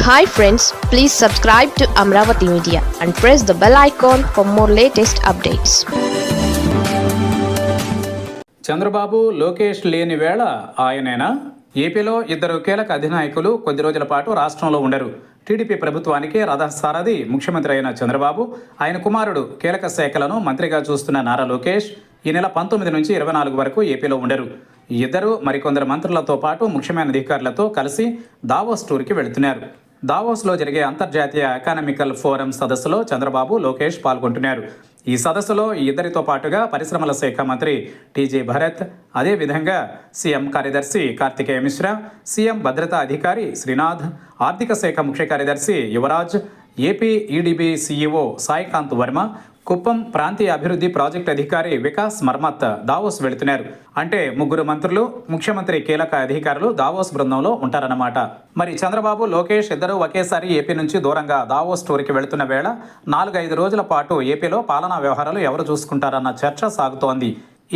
Hi friends, please subscribe to Amravati Media and press the bell icon for more latest updates. Chandrababu Lokesh లేని వేళ ఆయనేనా? ఏపీలో ఇద్దరు కీలక అధినాయకులు కొద్ది రోజుల పాటు రాష్ట్రంలో ఉండరు. టీడీపీ ప్రభుత్వానికి రథసారథి ముఖ్యమంత్రి అయిన చంద్రబాబు, ఆయన కుమారుడు కీలక శాఖలను మంత్రిగా చూస్తున్న నారా లోకేష్ ఈ నెల 19 నుంచి 24 వరకు ఏపీలో ఉండరు. ఇద్దరు మరికొందరు మంత్రులతో పాటు ముఖ్యమైన అధికారులతో కలిసి దావోస్ టూర్కి వెళుతున్నారు. దావోస్లో జరిగే అంతర్జాతీయ ఎకనామికల్ ఫోరం సదస్సులో చంద్రబాబు, లోకేష్ పాల్గొంటున్నారు. ఈ సదస్సులో ఈ ఇద్దరితో పాటుగా పరిశ్రమల శాఖ మంత్రి టీజీ భరత్, అదేవిధంగా సీఎం కార్యదర్శి కార్తికేయ మిశ్రా, సీఎం భద్రతా అధికారి శ్రీనాథ్, ఆర్థిక శాఖ ముఖ్య కార్యదర్శి Yuvraj, AP EDB CEO Saikanth Varma, Kuppam ప్రాంతీయ అభివృద్ధి ప్రాజెక్టు అధికారి వికాస్ మర్మత్ దావోస్ వెళుతున్నారు. అంటే ముగ్గురు మంత్రులు, ముఖ్యమంత్రి కీలక అధికారులు దావోస్ బృందంలో ఉంటారన్నమాట. మరి చంద్రబాబు, లోకేష్ ఇద్దరు ఒకేసారి ఏపీ నుంచి దూరంగా దావోస్ టూర్కి వెళుతున్న వేళ 4-5 రోజుల పాటు ఏపీలో పాలనా వ్యవహారాలు ఎవరు చూసుకుంటారన్న చర్చ సాగుతోంది.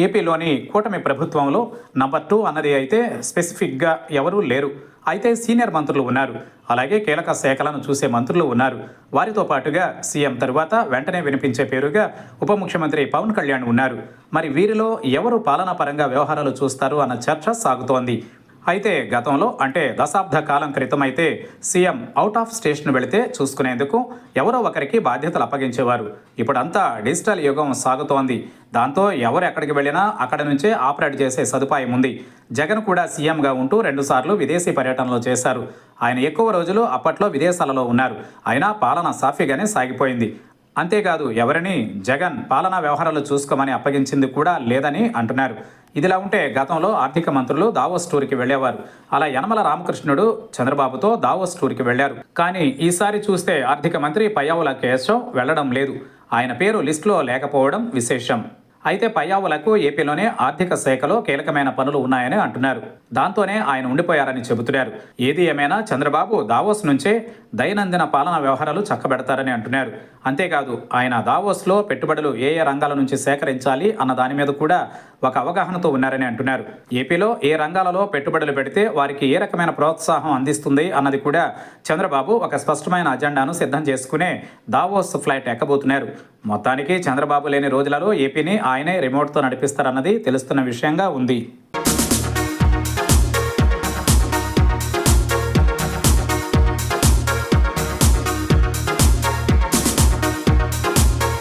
ఏపీలోని కూటమి ప్రభుత్వంలో నంబర్ 2 అన్నది అయితే స్పెసిఫిక్గా ఎవరూ లేరు. అయితే సీనియర్ మంత్రులు ఉన్నారు, అలాగే కీలక శాఖలను చూసే మంత్రులు ఉన్నారు. వారితో పాటుగా సీఎం తరువాత వెంటనే వినిపించే పేరుగా ఉప ముఖ్యమంత్రి పవన్ కళ్యాణ్ ఉన్నారు. మరి వీరిలో ఎవరు పాలనా పరంగా వ్యవహారాలు చూస్తారు అన్న చర్చ సాగుతోంది. అయితే గతంలో, అంటే దశాబ్ద కాలం క్రితం అయితే సీఎం అవుట్ ఆఫ్ స్టేషన్ వెళితే చూసుకునేందుకు ఎవరో ఒకరికి బాధ్యతలు అప్పగించేవారు. ఇప్పుడంతా డిజిటల్ యుగం సాగుతోంది. దాంతో ఎవరు ఎక్కడికి వెళ్ళినా అక్కడ నుంచే ఆపరేట్ చేసే సదుపాయం ఉంది. జగన్ కూడా సీఎంగా ఉంటూ 2 సార్లు విదేశీ పర్యటనలు చేశారు. ఆయన ఎక్కువ రోజులు అప్పట్లో విదేశాలలో ఉన్నారు. అయినా పాలన సాఫీగానే సాగిపోయింది. అంతేకాదు, ఎవరిని జగన్ పాలనా వ్యవహారాలు చూసుకోమని అప్పగించింది కూడా లేదని అంటున్నారు. ఇదిలా ఉంటే గతంలో ఆర్థిక మంత్రులు దావోస్ టూర్కి వెళ్లేవారు. అలా యనమల రామకృష్ణుడు చంద్రబాబుతో దావోస్ టూర్కి వెళ్లారు. కానీ ఈసారి చూస్తే ఆర్థిక మంత్రి పయ్యావుల కేశవ్ వెళ్లడం లేదు. ఆయన పేరు లిస్టులో లేకపోవడం విశేషం. అయితే పయ్యావులకు ఏపీలోనే ఆర్థిక శాఖలో కీలకమైన పనులు ఉన్నాయని అంటున్నారు. దాంతోనే ఆయన ఉండిపోయారని చెబుతున్నారు. ఏది ఏమైనా చంద్రబాబు దావోస్ నుంచే దైనందిన పాలనా వ్యవహారాలు చక్కబెడతారని అంటున్నారు. అంతేకాదు, ఆయన దావోస్లో పెట్టుబడులు ఏ రంగాల నుంచి సేకరించాలి అన్న దాని మీద కూడా ఒక అవగాహనతో ఉన్నారని అంటున్నారు. ఏపీలో ఏ రంగాలలో పెట్టుబడులు పెడితే వారికి ఏ రకమైన ప్రోత్సాహం అందిస్తుంది అన్నది కూడా చంద్రబాబు ఒక స్పష్టమైన అజెండాను సిద్ధం చేసుకునే దావోస్ ఫ్లైట్ ఎక్కబోతున్నారు. మొత్తానికి చంద్రబాబు లేని రోజులలో ఏపీని ఆయనే రిమోట్తో నడిపిస్తారన్నది తెలుస్తున్న విషయంగా ఉంది.